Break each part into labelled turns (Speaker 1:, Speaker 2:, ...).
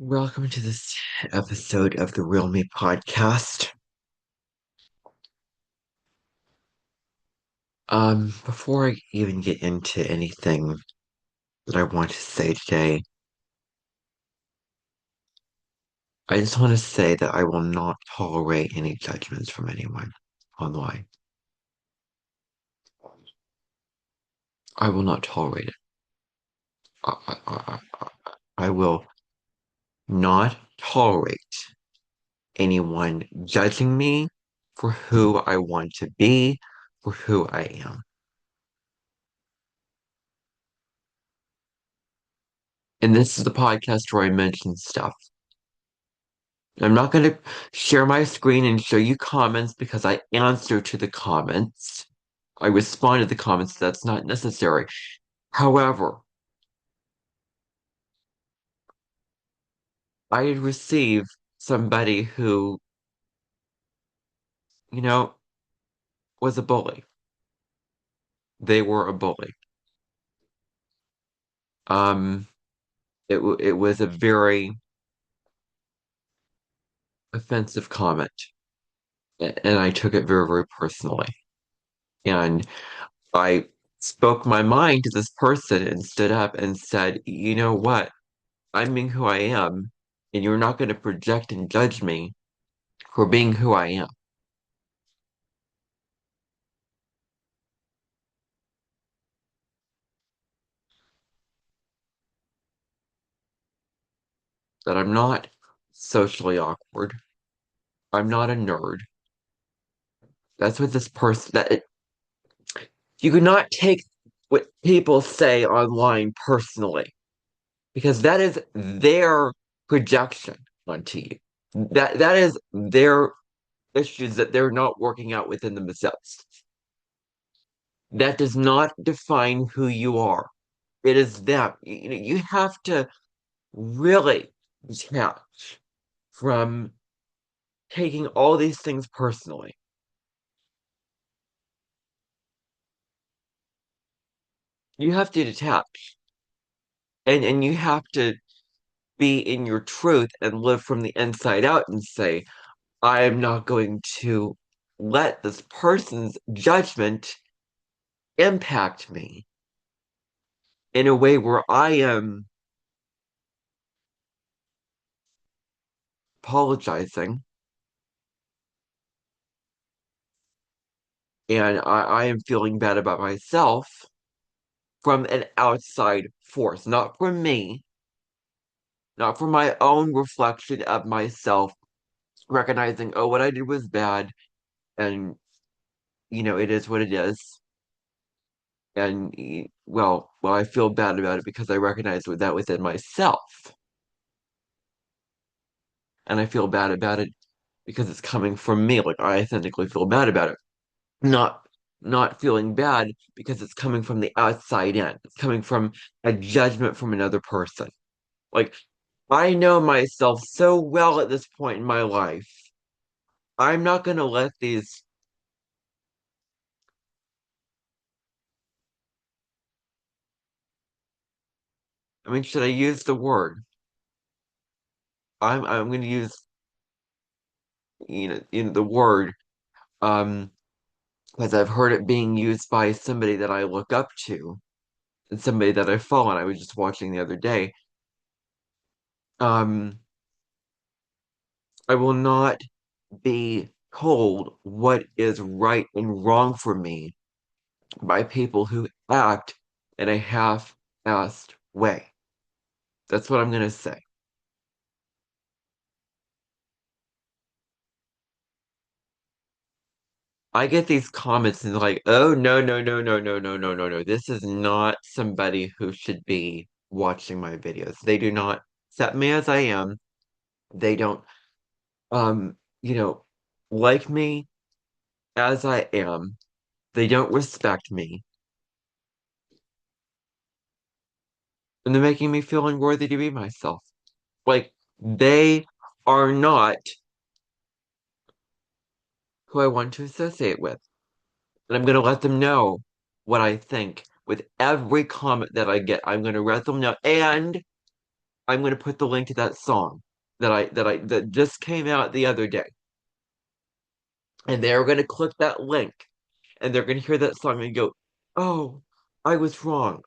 Speaker 1: Welcome to this episode of the Real Me podcast. Before I even get into anything that I want to say today, I just want to say that I will not tolerate any judgments from anyone online. I will not tolerate it. I will not tolerate anyone judging me for who I want to be, for who I am. And this is the podcast where I mention stuff. I'm not going to share my screen and show you comments because I answer to the comments. I respond to the comments. That's not necessary. However, I received somebody who, you know, was a bully. They were a bully. Um, it was a very offensive comment, and I took it very, very personally. And I spoke my mind to this person and stood up and said, you know what? I'm being who I am, and you're not going to project and judge me for being who I am. That I'm not socially awkward. I'm not a nerd. That's what this person that you cannot take what people say online personally because that is their projection onto you. That is their issues that they're not working out within themselves. That does not define who you are. It is them. You have to really detach from taking all these things personally. You have to detach and you have to be in your truth and live from the inside out and say, I am not going to let this person's judgment impact me in a way where I am apologizing and I am feeling bad about myself from an outside force, not from me, not from my own reflection of myself, recognizing, oh, what I did was bad, and it is what it is. And well, I feel bad about it because I recognize that within myself, and I feel bad about it because it's coming from me. Like I authentically feel bad about it, not not feeling bad because it's coming from the outside in. It's coming from a judgment from another person. Like I know myself so well at this point in my life. I'm not going to let these. I mean, should I use the word? I'm going to use the word um because I've heard it being used by somebody that I look up to and somebody that I follow. And I was just watching the other day. Um, I will not be told what is right and wrong for me by people who act in a half-assed way. That's what I'm going to say. I get these comments and like, oh, no, no, no, no, no, no, no, no, no. This is not somebody who should be watching my videos. They do not accept me as I am. They don't, um, you know, like me as I am. They don't respect me. And they're making me feel unworthy to be myself. Like, they are not who I want to associate with. And I'm going to let them know what I think with every comment that I get. I'm going to let them know. And I'm going to put the link to that song that just came out the other day. And they're going to click that link and they're going to hear that song and go, "Oh, I was wrong.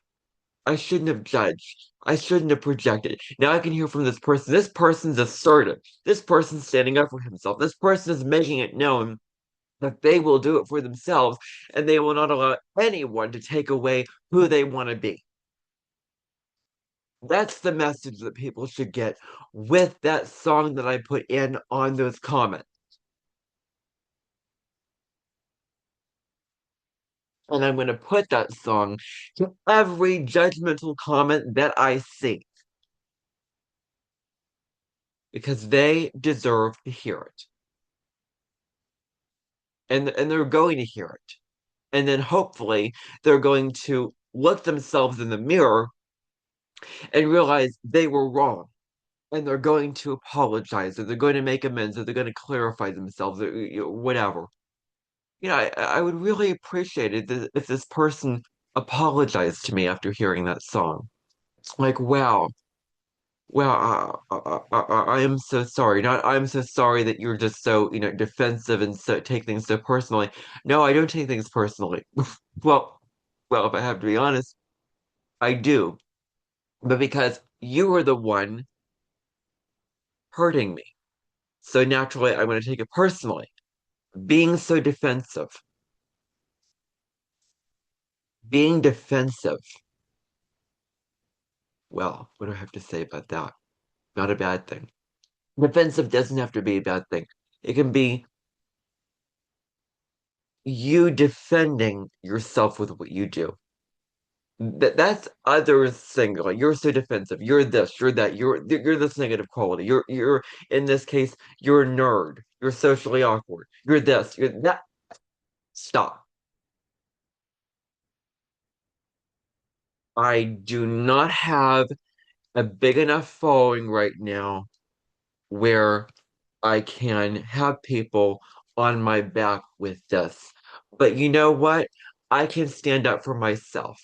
Speaker 1: I shouldn't have judged. I shouldn't have projected." Now I can hear from this person. This person's assertive. This person's standing up for himself. This person is making it known that they will do it for themselves and they will not allow anyone to take away who they want to be. That's the message that people should get with that song that I put in on those comments. And I'm going to put that song to every judgmental comment that I see because they deserve to hear it. And they're going to hear it. And then hopefully they're going to look themselves in the mirror and realize they were wrong. And they're going to apologize, or they're going to make amends, or they're going to clarify themselves, or whatever. I would really appreciate it if this person apologized to me after hearing that song. Like, wow, I am so sorry. Not I'm so sorry that you're just so, defensive and so take things so personally. No, I don't take things personally. Well, well, if I have to be honest, I do. But because you were the one hurting me. So naturally, I'm going to take it personally. Being so defensive, being defensive. Well, what do I have to say about that? Not a bad thing. Defensive doesn't have to be a bad thing. It can be you defending yourself with what you do. That's others singular. You're so defensive. You're this. You're that. You're this negative quality. You're in this case. You're a nerd. You're socially awkward. You're this. You're that. Stop. I do not have a big enough following right now where I can have people on my back with this. But you know what? I can stand up for myself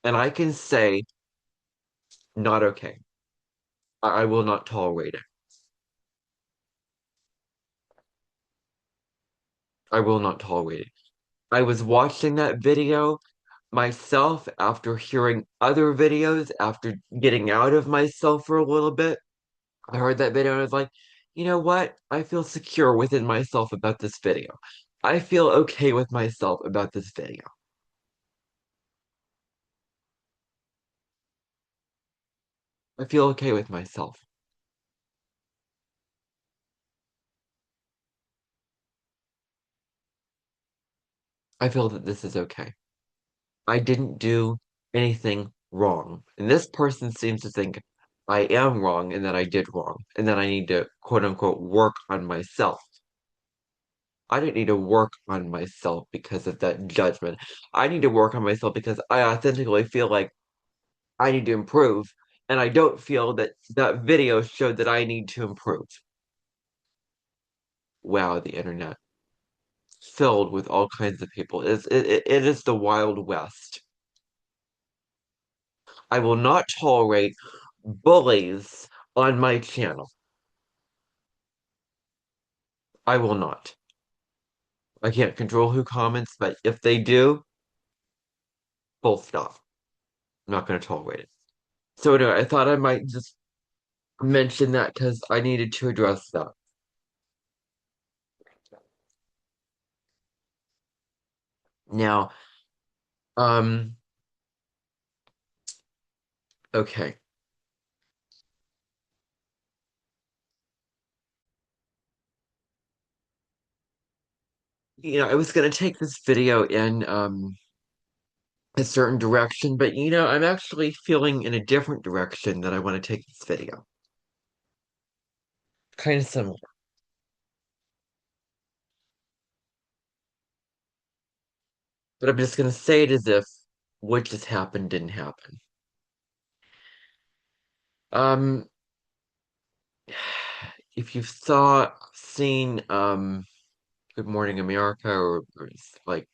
Speaker 1: and I can say, not okay. I will not tolerate it. I will not tolerate it. I was watching that video myself after hearing other videos, after getting out of myself for a little bit. I heard that video and I was like, you know what? I feel secure within myself about this video. I feel okay with myself about this video. I feel okay with myself. I feel that this is okay. I didn't do anything wrong. And this person seems to think I am wrong and that I did wrong and that I need to quote unquote work on myself. I don't need to work on myself because of that judgment. I need to work on myself because I authentically feel like I need to improve. And I don't feel that that video showed that I need to improve. Wow, the internet filled with all kinds of people. It is the Wild West. I will not tolerate bullies on my channel. I will not. I can't control who comments, but if they do, full stop. I'm not going to tolerate it. So anyway, I thought I might just mention that because I needed to address that. Now, um, okay. I was going to take this video in a certain direction, but I'm actually feeling in a different direction that I want to take this video. Kind of similar. But I'm just going to say it as if what just happened didn't happen. Um, if you've seen Good Morning America or like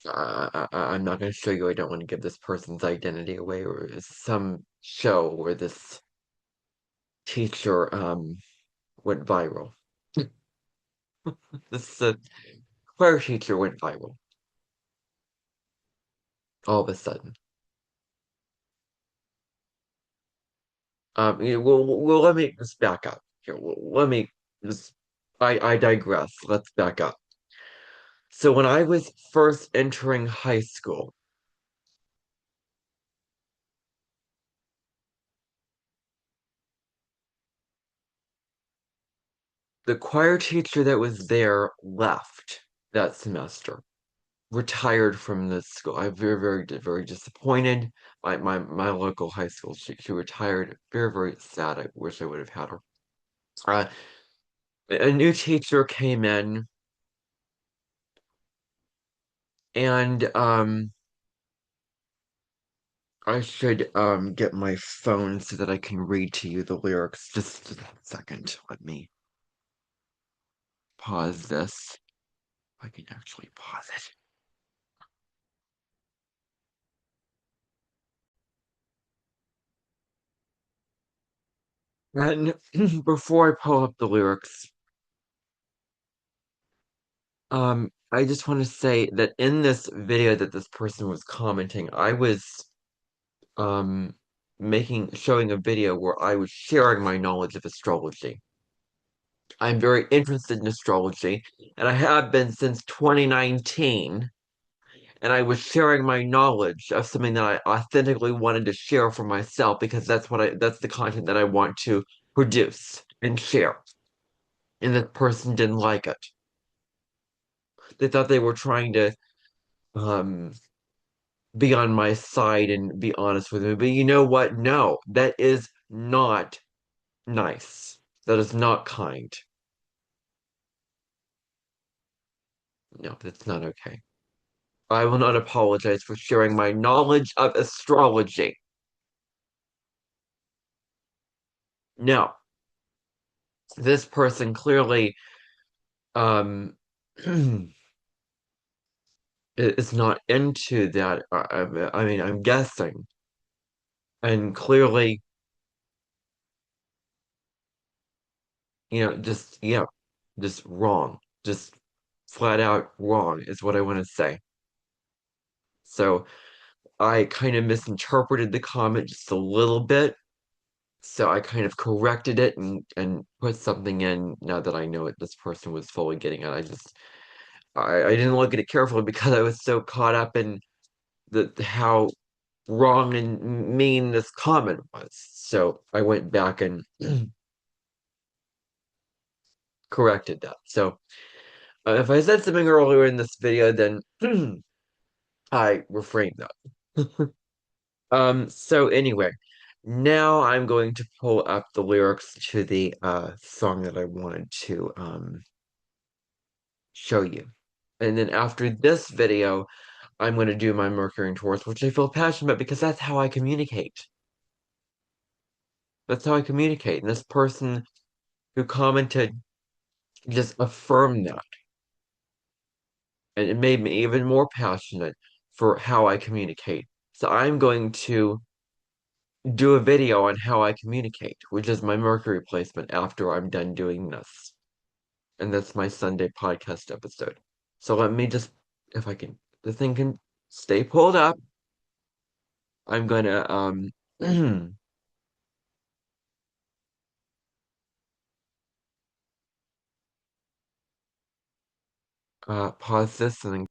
Speaker 1: I'm not going to show you. I don't want to give this person's identity away, or some show where this teacher went viral. This choir teacher went viral all of a sudden. Let me just back up here. Let me just. I digress. Let's back up. So when I was first entering high school, the choir teacher that was there left that semester, retired from the school. I'm very disappointed. My local high school, she retired. Very sad. I wish I would have had her. Uh, a new teacher came in, and I should get my phone so that I can read to you the lyrics. Just a second. Let me pause this. I can actually pause it. And before I pull up the lyrics, I just want to say that in this video that this person was commenting, I was um showing a video where I was sharing my knowledge of astrology. I'm very interested in astrology, and I have been since 2019. And I was sharing my knowledge of something that I authentically wanted to share for myself because that's the content that I want to produce and share. And this person didn't like it. They thought they were trying to um be on my side and be honest with me. But you know what? No, that is not nice. That is not kind. No, that's not okay. I will not apologize for sharing my knowledge of astrology. No, this person clearly um is not into that. I mean, I'm guessing, and clearly, just just wrong, just flat out wrong is what I want to say. So I kind of misinterpreted the comment just a little bit. So I kind of corrected it and put something in now that I know what this person was fully getting at. I didn't look at it carefully because I was so caught up in the how wrong and mean this comment was. So I went back and corrected that. So if I said something earlier in this video, then I refrained that. So anyway, now I'm going to pull up the lyrics to the song that I wanted to show you. And then after this video, I'm going to do my Mercury and Taurus, which I feel passionate about because that's how I communicate. That's how I communicate. And this person who commented just affirmed that. And it made me even more passionate for how I communicate. So I'm going to do a video on how I communicate, which is my Mercury placement after I'm done doing this. And that's my Sunday podcast episode. So let me just, if I can, the thing can stay pulled up. I'm gonna pause this and then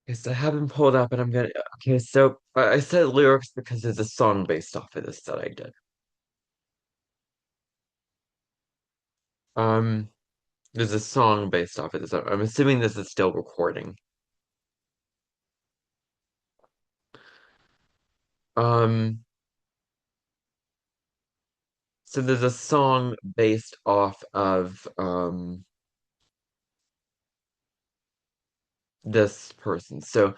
Speaker 1: because I haven't pulled up and I'm gonna okay, so I said lyrics because there's a song based off of this that I did. Um there's a song based off of this. I'm assuming this is still recording. Um so there's a song based off of this person. So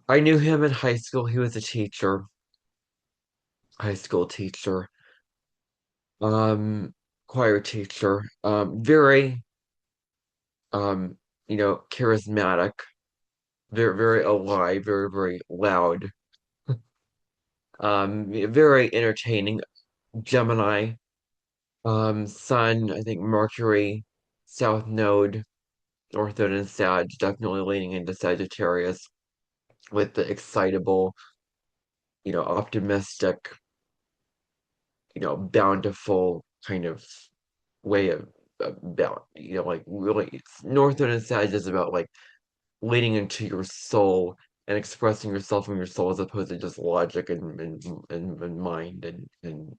Speaker 1: I knew him in high school. He was a teacher, high school teacher, um, choir teacher, very, um, charismatic, very, very alive, very, very loud, very entertaining. Gemini, Sun, I think Mercury, South Node, North Node and Sag, definitely leaning into Sagittarius with the excitable, optimistic, bountiful kind of way of about, like really, North Node and Sag is about like leaning into your soul and expressing yourself from your soul as opposed to just logic and mind and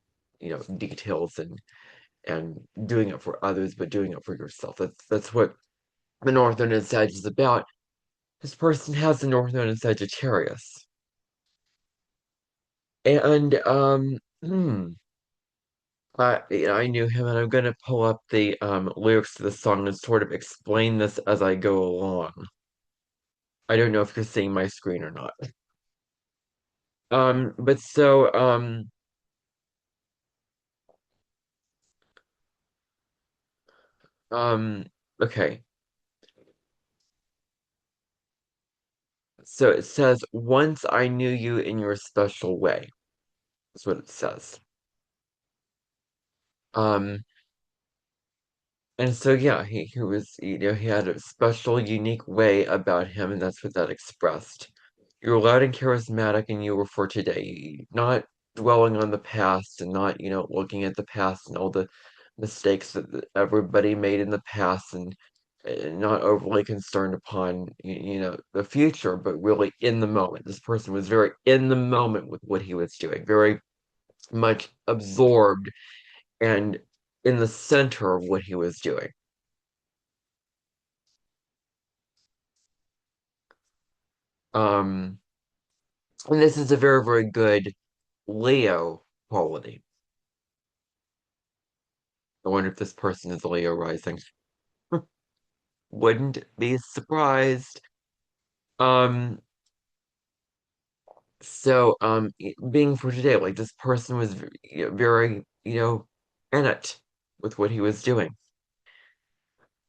Speaker 1: details and doing it for others, but doing it for yourself. That's what the Northern and Sag is about. This person has the Northern and Sagittarius. And I knew him, and I'm gonna pull up the lyrics to the song and sort of explain this as I go along. I don't know if you're seeing my screen or not. But so um okay. So it says, "Once I knew you in your special way." That's what it says. Um, and so yeah, he was, he had a special, unique way about him, and that's what that expressed. You were loud and charismatic, and you were for today, not dwelling on the past and not, looking at the past and all the mistakes that everybody made in the past and not overly concerned upon, the future, but really in the moment. This person was very in the moment with what he was doing, very much absorbed and in the center of what he was doing. Um, and this is a very, very good Leo quality. I wonder if this person is a Leo rising. Wouldn't be surprised. Um, being for today, like this person was very, in it with what he was doing.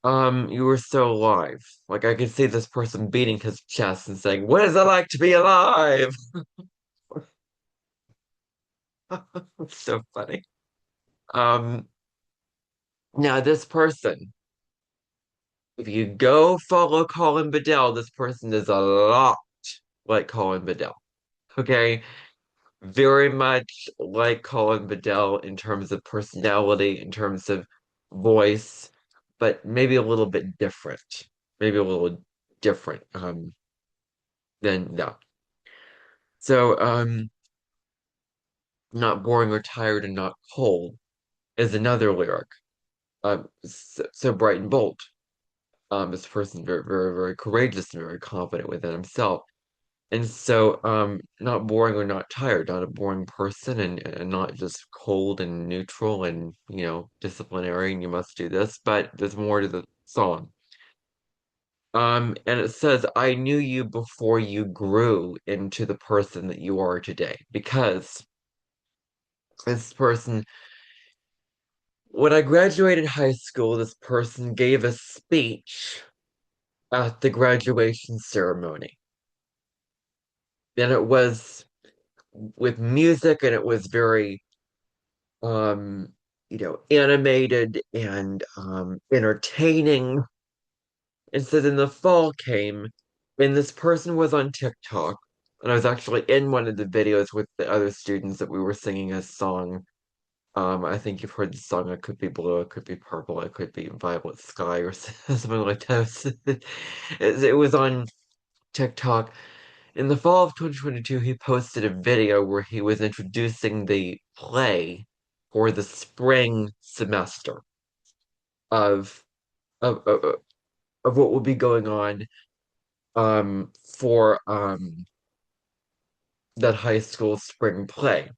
Speaker 1: You were so alive. Like I could see this person beating his chest and saying, "What is it like to be alive?" So funny. Um, Now this person, if you go follow Colin Bedell, this person is a lot like Colin Bedell. Okay, very much like Colin Bedell in terms of personality, in terms of voice, but maybe a little bit different. Maybe a little different than that. So, not boring or tired and not cold is another lyric. So bright and bold. This person very, very, very courageous and very confident within himself. And so, not boring or not tired, not a boring person and not just cold and neutral and, disciplinary and you must do this, but there's more to the song. And it says, "I knew you before you grew into the person that you are today." Because this person, when I graduated high school, this person gave a speech at the graduation ceremony. And it was with music and it was very animated and entertaining. And so then the fall came, and this person was on TikTok, and I was actually in one of the videos with the other students that we were singing a song. I think you've heard the song. It could be blue, it could be purple, it could be violet sky, or something like that. It was on TikTok. In the fall of 2022, he posted a video where he was introducing the play for the spring semester of of of, of what will be going on for that high school spring play.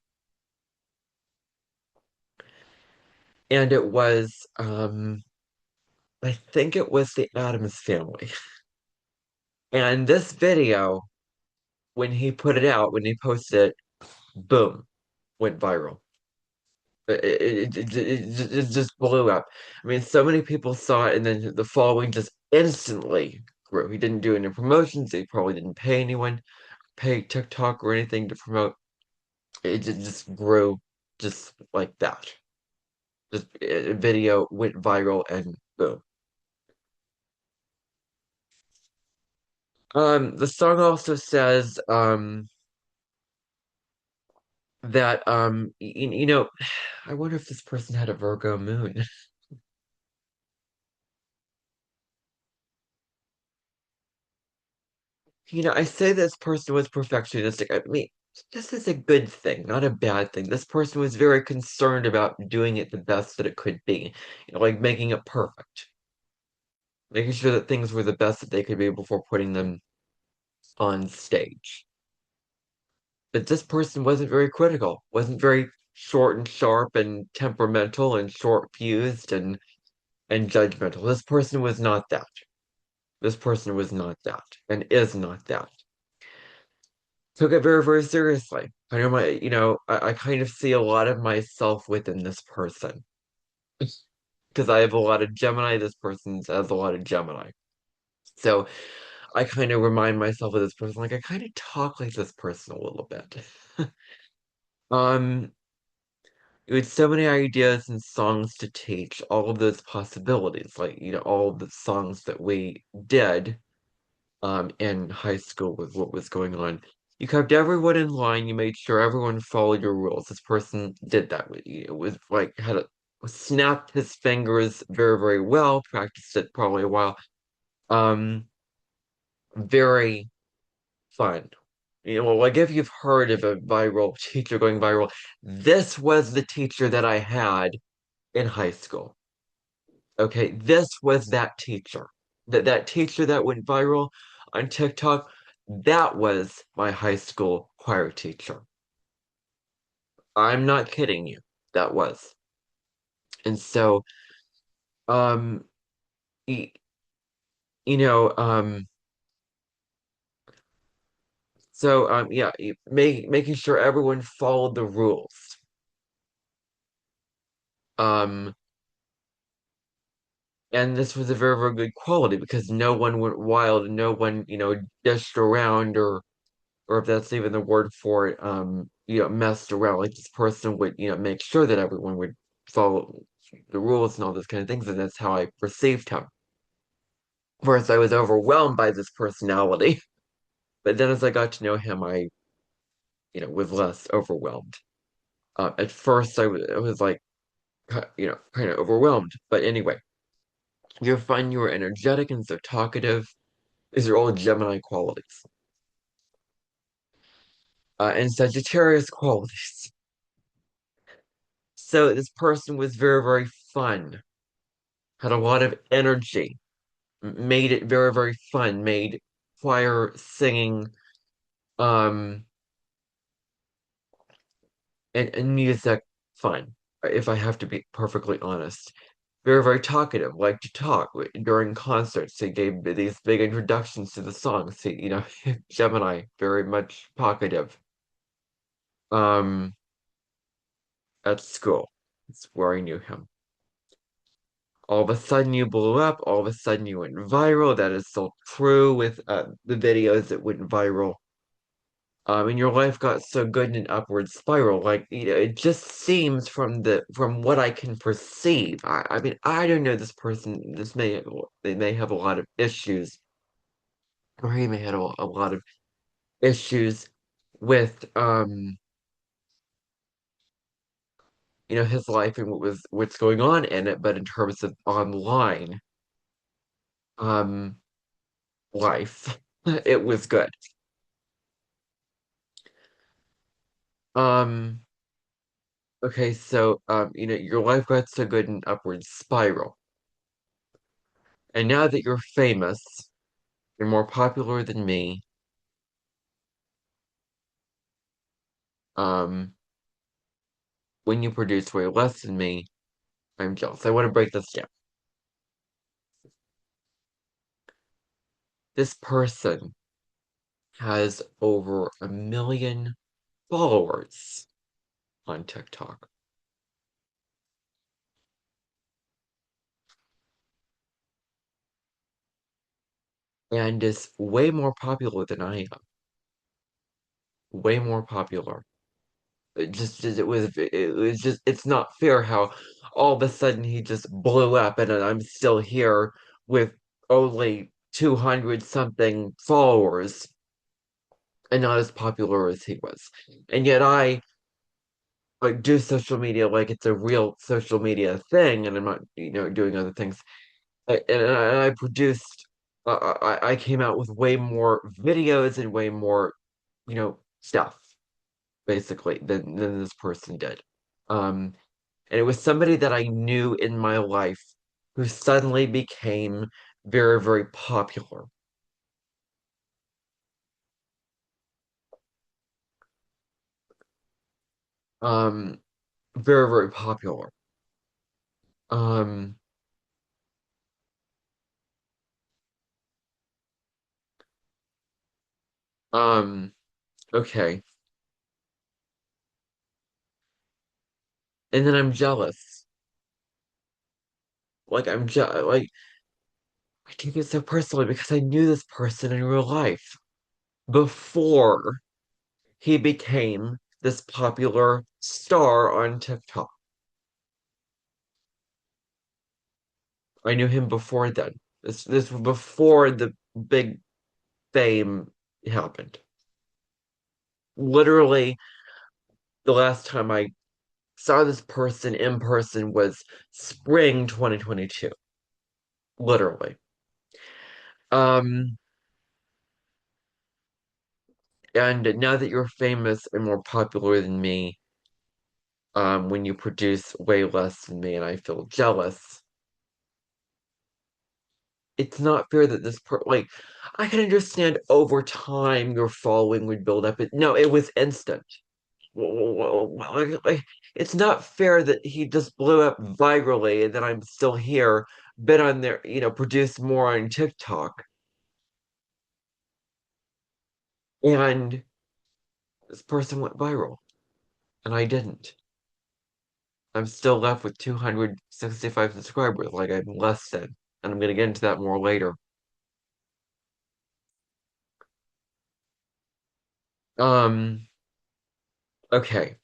Speaker 1: And it was I think it was the Addams Family. And this video, when he put it out, when he posted it, boom, went viral. It just blew up. I mean, so many people saw it, and then the following just instantly grew. He didn't do any promotions. He probably didn't pay anyone, pay TikTok or anything to promote. It just grew just like that. Just a video went viral and boom. The song also says that I wonder if this person had a Virgo moon. I say this person was perfectionistic. I mean, this is a good thing, not a bad thing. This person was very concerned about doing it the best that it could be, like making it perfect, making sure that things were the best that they could be before putting them on stage. But this person wasn't very critical, wasn't very short and sharp and temperamental and short fused and judgmental. This person was not that. This person was not that and is not that. Took it very, very seriously. I kind of see a lot of myself within this person because I have a lot of Gemini. This person has a lot of Gemini. So I kind of remind myself of this person, like I kind of talk like this person a little bit. Um, with so many ideas and songs to teach, all of those possibilities, like, all of the songs that we did in high school with what was going on. You kept everyone in line, you made sure everyone followed your rules. This person did that with you. It was like snapped his fingers very, very well, practiced it probably a while. Um, Very fun. Like if you've heard of a viral teacher going viral, this was the teacher that I had in high school. Okay, this was that teacher. That teacher that went viral on TikTok, that was my high school choir teacher. I'm not kidding you. That was. And so, um, y- you know, yeah, making sure everyone followed the rules. Um, and this was a very, very good quality because no one went wild and no one, dished around or if that's even the word for it, messed around. Like this person would, make sure that everyone would follow the rules and all those kind of things, and that's how I perceived him. First, I was overwhelmed by this personality, but then as I got to know him, I, was less overwhelmed. At first, I was like, kind of overwhelmed. But anyway, you're fun, you were energetic and so talkative. These are all Gemini qualities. And Sagittarius qualities. So this person was very, very fun, had a lot of energy, made it very, very fun, made choir singing, um, and music fun, if I have to be perfectly honest. Very, very talkative, liked to talk during concerts. He gave these big introductions to the songs. Gemini, very much talkative. Um, at school, it's where I knew him. All of a sudden you blew up, all of a sudden you went viral. That is so true with the videos that went viral. And your life got so good in an upward spiral. Like, it just seems from what I can perceive. I mean, I don't know this person. They may have a lot of issues, or he may have a lot of issues with his life and what's going on in it. But in terms of online um life, it was good. Um, okay, so your life got so good in upward spiral. And now that you're famous, you're more popular than me. Um, when you produce way less than me, I'm jealous. I want to break this down. This person has over 1 million followers on TikTok. and is way more popular than I am. Way more popular. It was just it's not fair how all of a sudden he just blew up and I'm still here with only 200 something followers and not as popular as he was. And yet I like do social media like it's a real social media thing and I'm not, doing other things. And I produced I came out with way more videos and way more, stuff basically than this person did. Um, and it was somebody that I knew in my life who suddenly became very, very popular. Um, Very, very popular. Um, um, okay. And then I'm jealous. Like I take it so personally because I knew this person in real life before he became this popular star on TikTok. I knew him before then. This was before the big fame happened. Literally, the last time I saw this person in person was spring 2022. Literally. Um, and now that you're famous and more popular than me, when you produce way less than me and I feel jealous, it's not fair that like I can understand over time your following would build up. No, it was instant. Like, it's not fair that he just blew up virally and then I'm still here, been on there, produced more on TikTok, and this person went viral and I didn't. I'm still left with 265 subscribers, like I'm less than, and I'm gonna get into that more later. Um, okay.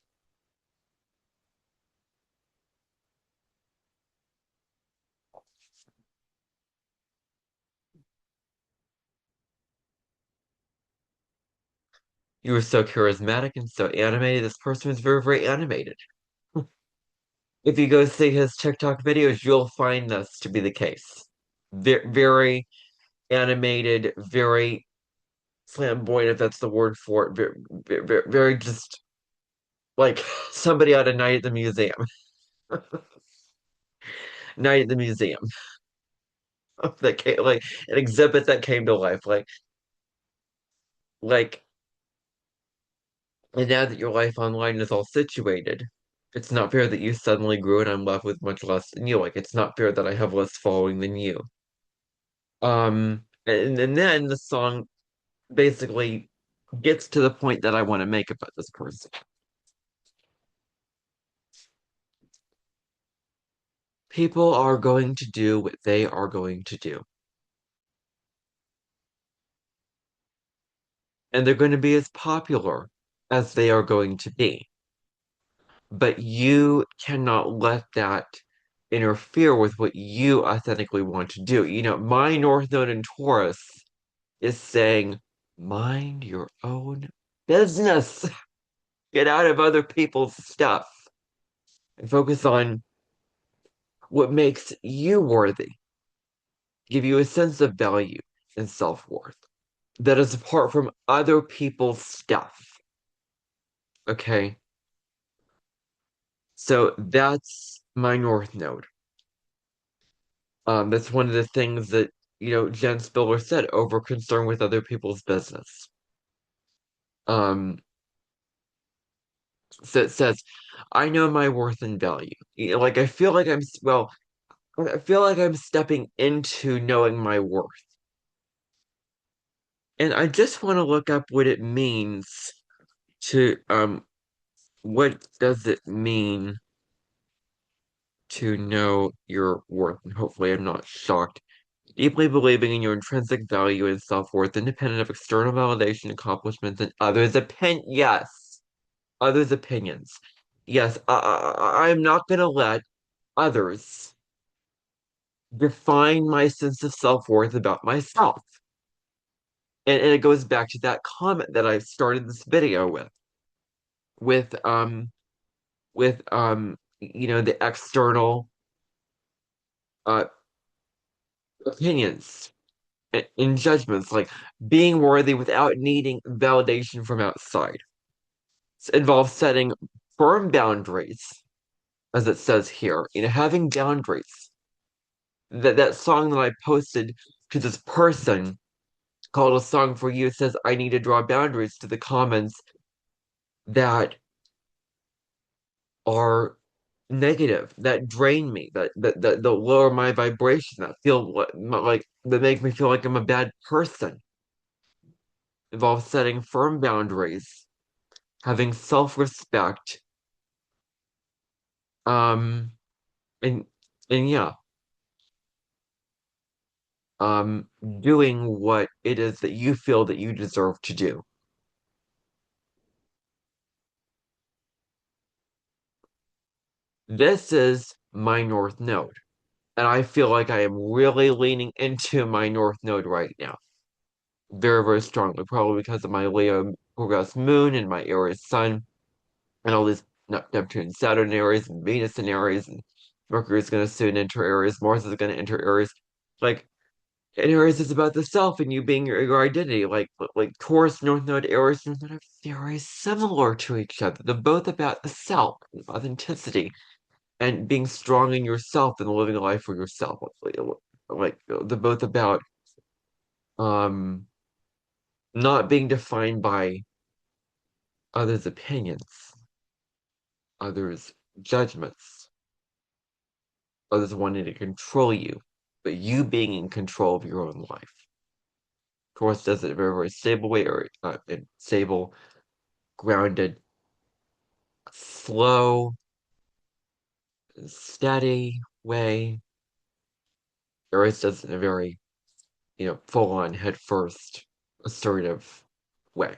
Speaker 1: You were so charismatic and so animated. This person was very, very animated. If you go see his TikTok videos, you'll find this to be the case. Very animated, very flamboyant, if that's the word for it. Very just like somebody out of Night at the Museum. Night at the Museum. That came, like an exhibit that came to life. Like, and now that your life online is all situated, it's not fair that you suddenly grew and I'm left with much less than you. Like, it's not fair that I have less following than you. And then the song basically gets to the point that I want to make about this person. People are going to do what they are going to do, and they're going to be as popular as they are going to be. But you cannot let that interfere with what you authentically want to do. My North Node in Taurus is saying, mind your own business. Get out of other people's stuff and focus on what makes you worthy, give you a sense of value and self-worth that is apart from other people's stuff. Okay. So that's my North Node. That's one of the things that, Jen Spiller said, over concern with other people's business. Um, so it says, I know my worth and value. Like I feel like I feel like I'm stepping into knowing my worth. And I just want to look up what it means to what does it mean to know your worth? And hopefully I'm not shocked. Deeply believing in your intrinsic value and self-worth, independent of external validation, accomplishments, and yes, others' opinions. Yes, I'm not gonna let others define my sense of self-worth about myself. And it goes back to that comment that I started this video with the external uh opinions and judgments, like being worthy without needing validation from outside. It involves setting firm boundaries, as it says here, having boundaries. That song that I posted to this person called A Song for You says I need to draw boundaries to the comments that are negative, that drain me, that lower my vibration, that feel like that make me feel like I'm a bad person. Involves setting firm boundaries, having self-respect, um, and yeah, um, doing what it is that you feel that you deserve to do. This is my North Node, and I feel like I am really leaning into my North Node right now. Very, very strongly, probably because of my Leo progressed moon and my Aries sun and all these Neptune, Saturn Aries, and Venus in Aries, and Mercury is going to soon enter Aries, Mars is going to enter Aries. Like, and Aries is about the self and you being your identity. Like Taurus, North Node, Aries, North Node are very similar to each other. They're both about the self, authenticity, and being strong in yourself and living a life for yourself. Like they're both about um not being defined by others' opinions, others' judgments, others wanting to control you, but you being in control of your own life. Taurus does it in a very, very stable way, or stable, grounded, slow, steady way. Aries does it in a very, full on, head first, assertive way.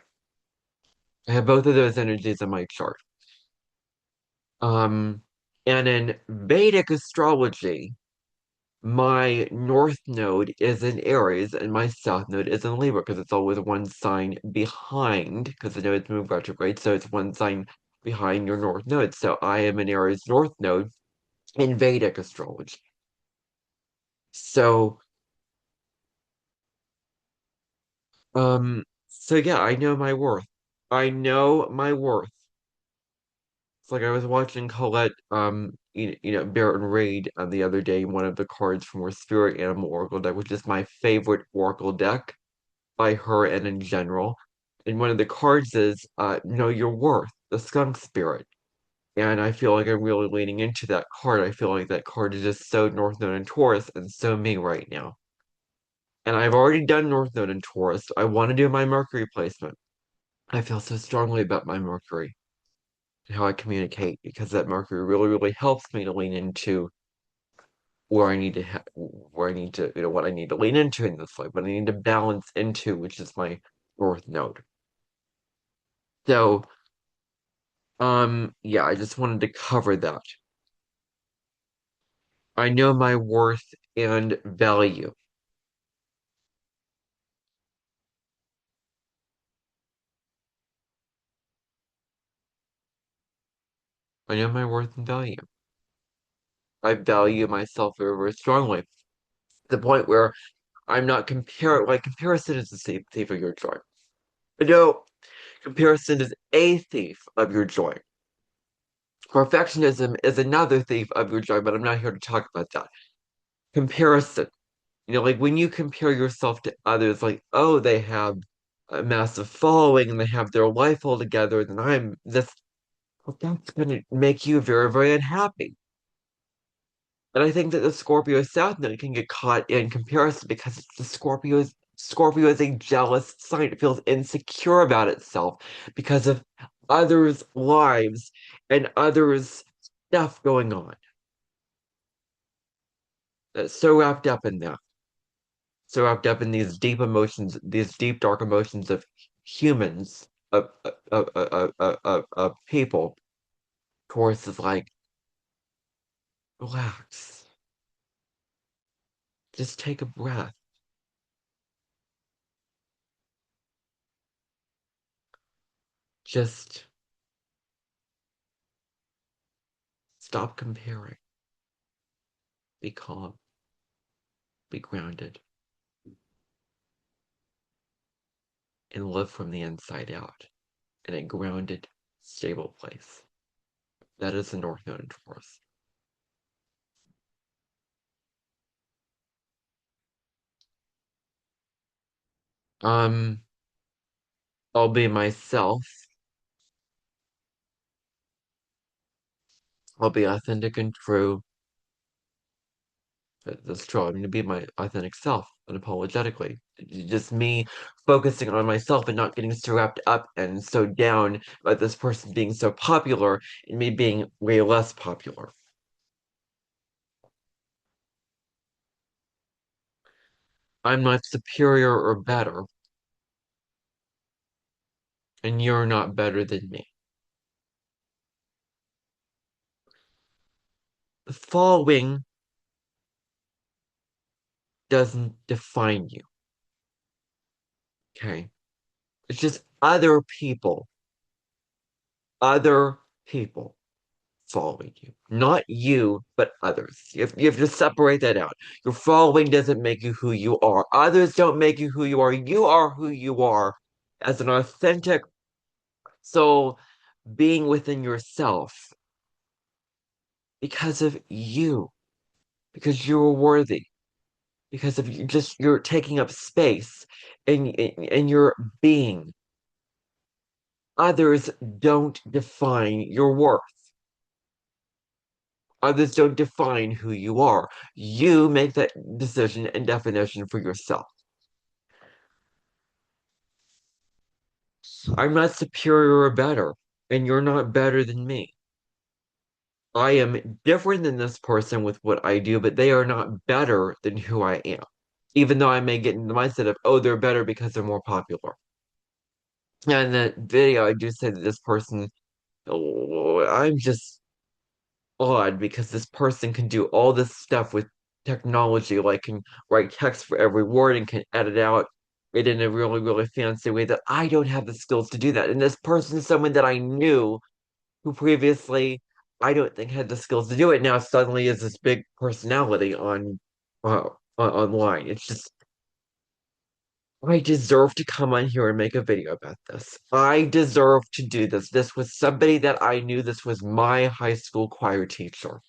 Speaker 1: I have both of those energies in my chart. Um, and in Vedic astrology, my North Node is in Aries and my South Node is in Libra because it's always one sign behind, because the nodes move retrograde, so it's one sign behind your North Node. So I am an Aries North Node in Vedic astrology. So, so yeah, I know my worth. I know my worth. It's like I was watching Colette, Barrett and Reed the other day, one of the cards from her Spirit Animal Oracle deck, which is my favorite Oracle deck by her and in general. And one of the cards is Know Your Worth, the Skunk Spirit. And I feel like I'm really leaning into that card. I feel like that card is just so North Node and Taurus and so me right now. And I've already done North Node and Taurus. I want to do my Mercury placement. I feel so strongly about my Mercury and how I communicate because that Mercury really, really helps me to lean into where I need to, what I need to lean into in this life, what I need to balance into, which is my North Node. So, yeah, I just wanted to cover that. I know my worth and value. I know my worth and value. I value myself very, very strongly. To the point where I'm not comparison is the thief of your joy. No, comparison is a thief of your joy. Perfectionism is another thief of your joy, but I'm not here to talk about that. Comparison. Like when you compare yourself to others, like, oh, they have a massive following and they have their life all together, then I'm this, well, that's going to make you very, very unhappy. And I think that the Scorpio South Node can get caught in comparison because it's the Scorpio is a jealous sign. It feels insecure about itself because of others' lives and others' stuff going on. That's so wrapped up in that. so wrapped up in these deep emotions, these deep dark emotions of humans, of people. Chorus is like, relax, just take a breath, just stop comparing, be calm, be grounded, and live from the inside out in a grounded, stable place. That is the North Node in Taurus. Um, I'll be myself. I'll be authentic and true. That's true. I'm going to be my authentic self unapologetically. Just me focusing on myself and not getting so wrapped up and so down about this person being so popular and me being way less popular. I'm not superior or better, and you're not better than me. The following doesn't define you, okay? It's just other people following you. Not you, but others. You have to separate that out. Your following doesn't make you who you are. Others don't make you who you are. You are who you are as an authentic soul being within yourself because of you, because you're worthy, because of you just you're taking up space and you're being. Others don't define your worth. Others don't define who you are. You make that decision and definition for yourself. I'm not superior or better, and you're not better than me. I am different than this person with what I do, but they are not better than who I am. Even though I may get in the mindset of, oh, they're better because they're more popular. And in that video, I do say that this person, oh, I'm just odd because this person can do all this stuff with technology, like can write text for every word and can edit out it in a really, really fancy way that I don't have the skills to do that. And this person is someone that I knew who previously I don't think had the skills to do it. Now suddenly is this big personality online. It's just I deserve to come on here and make a video about this. I deserve to do this. This was somebody that I knew. This was my high school choir teacher.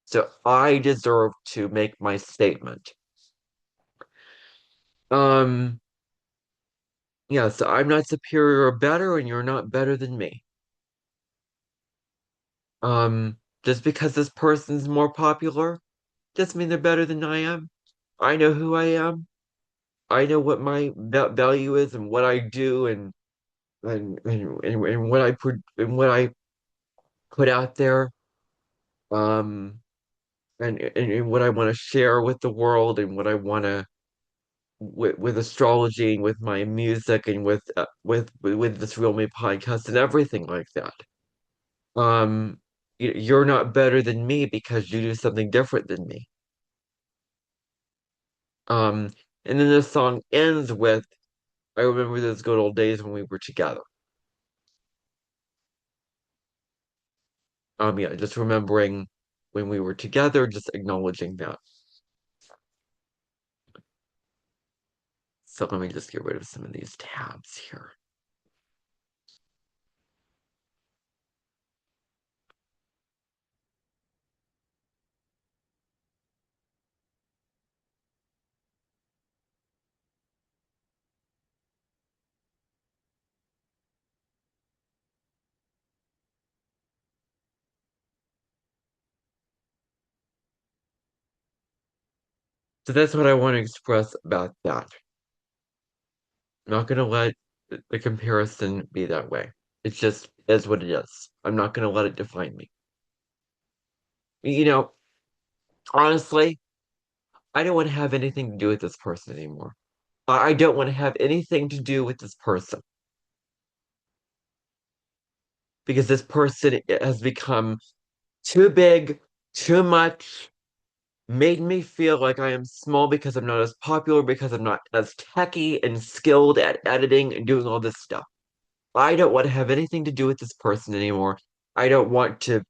Speaker 1: So I deserve to make my statement. Um, yeah, so I'm not superior or better, and you're not better than me. Just because this person's more popular doesn't mean they're better than I am. I know who I am. I know what my value is and what I do and what I put out there. Um, and what I want to share with the world and what I want to with astrology and with my music and with this Real Me podcast and everything like that. Um, you're not better than me because you do something different than me. Um, and then the song ends with, "I remember those good old days when we were together." Yeah, just remembering when we were together, just acknowledging that. So let me just get rid of some of these tabs here. So that's what I want to express about that. I'm not gonna let the comparison be that way. It's just is what it is. I'm not gonna let it define me. You know, honestly, I don't want to have anything to do with this person anymore. I don't want to have anything to do with this person because this person has become too big, too much, made me feel like I am small because I'm not as popular, because I'm not as techy and skilled at editing and doing all this stuff. I don't want to have anything to do with this person anymore. I don't want to,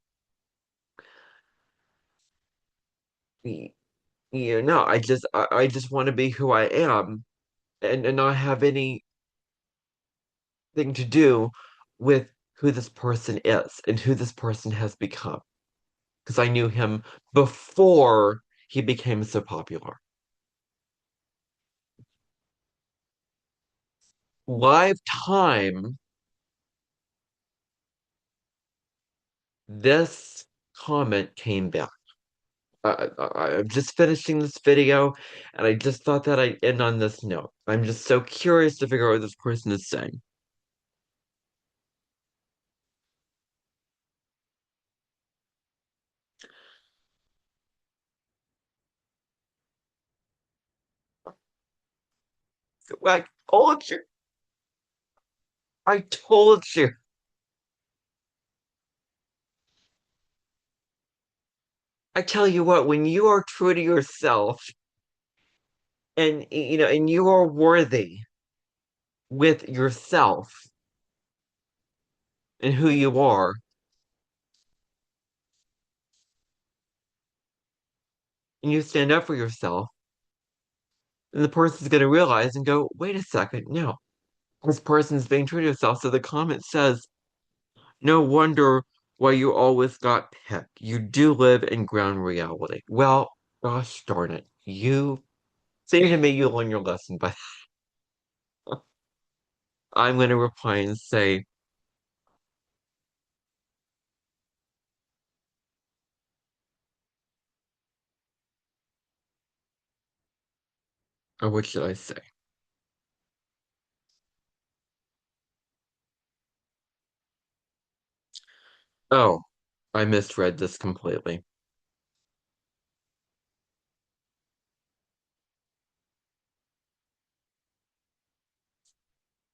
Speaker 1: I just want to be who I am and not have anything to do with who this person is and who this person has become. Because I knew him before he became so popular. Live time, this comment came back. I'm just finishing this video, and I just thought that I'd end on this note. I'm just so curious to figure out what this person is saying. I told you. I told you. I tell you what, when you are true to yourself and and you are worthy with yourself and who you are, and you stand up for yourself, then the person's going to realize and go, wait a second, no, this person's being true to yourself. So the comment says, no wonder why you always got picked. You do live in ground reality. Well, gosh darn it. You seem to me you learn your lesson, but I'm going to reply and say, or what should I say? Oh, I misread this completely.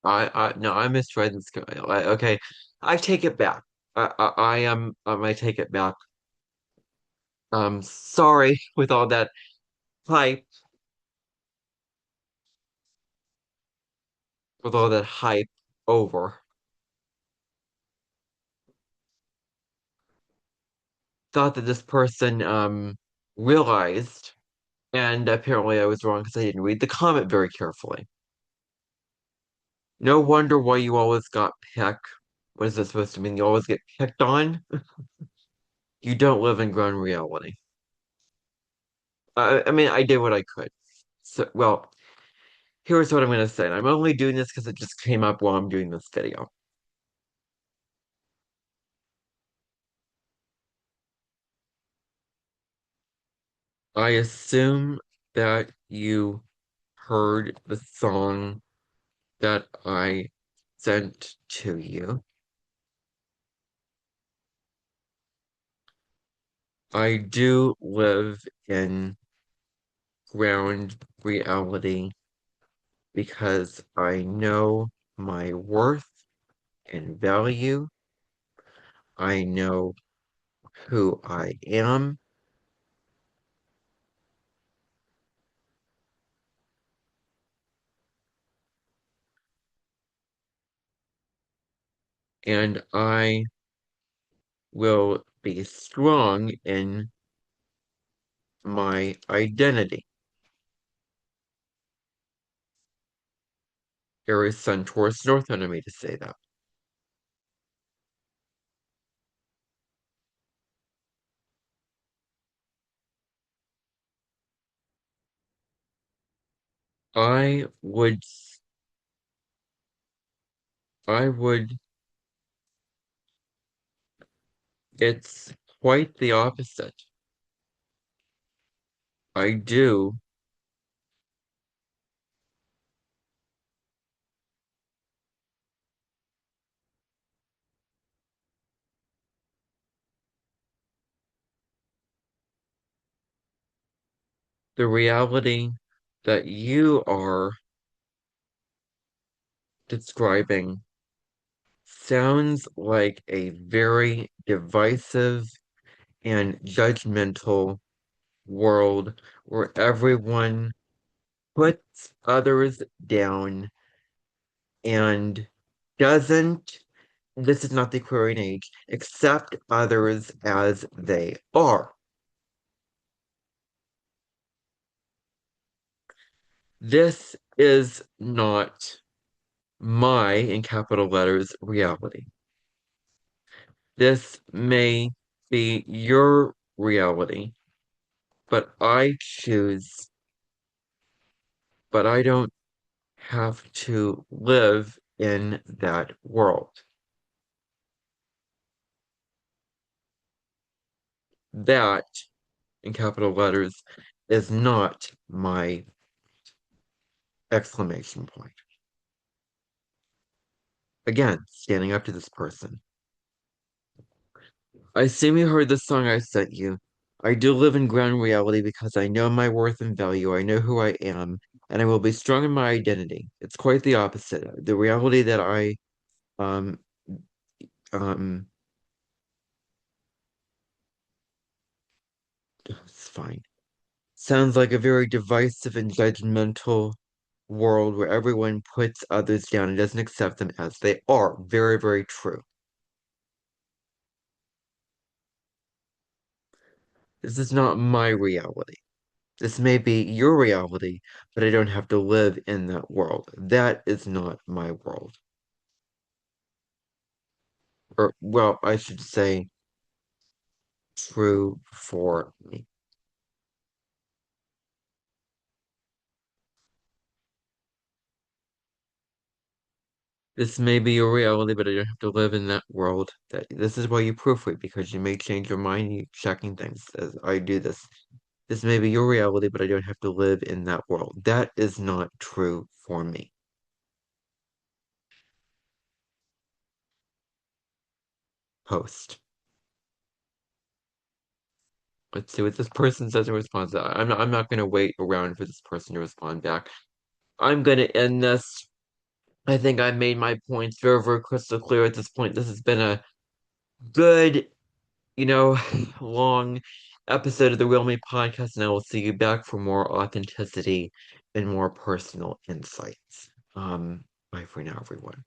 Speaker 1: No, I misread this. Okay, I take it back. I am, I take it back. Sorry with all that hype, with all that hype over. Thought that this person realized, and apparently I was wrong because I didn't read the comment very carefully. No wonder why you always got picked. What is this supposed to mean? You always get picked on? You don't live in ground reality. I mean, I did what I could. So, well, here's what I'm going to say. I'm only doing this because it just came up while I'm doing this video. I assume that you heard the song that I sent to you. I do live in ground reality because I know my worth and value. I know who I am, and I will be strong in my identity. Aries Sun Taurus North wanted me to say that. I would, I would, it's quite the opposite. I do, the reality that you are describing sounds like a very divisive and judgmental world where everyone puts others down and doesn't, this is not the Aquarian age, accept others as they are. This is not my, in capital letters, reality. This may be your reality, but I choose, but I don't have to live in that world. That, in capital letters, is not my exclamation point. Again, standing up to this person. I assume you heard the song I sent you. I do live in ground reality because I know my worth and value. I know who I am, and I will be strong in my identity. It's quite the opposite. The reality that I um um it's fine. Sounds like a very divisive and judgmental world where everyone puts others down and doesn't accept them as they are. Very, very true. This is not my reality. This may be your reality, but I don't have to live in that world. That is not my world. Or, well, I should say, true for me. This may be your reality, but I don't have to live in that world. That this is why you proofread, because you may change your mind, you checking things as I do this. This may be your reality, but I don't have to live in that world. That is not true for me. Post. Let's see what this person says in response. I'm not gonna wait around for this person to respond back. I'm gonna end this. I think I made my points very, very crystal clear at this point. This has been a good, you know, long episode of the Real Me podcast, and I will see you back for more authenticity and more personal insights. Bye for now, everyone.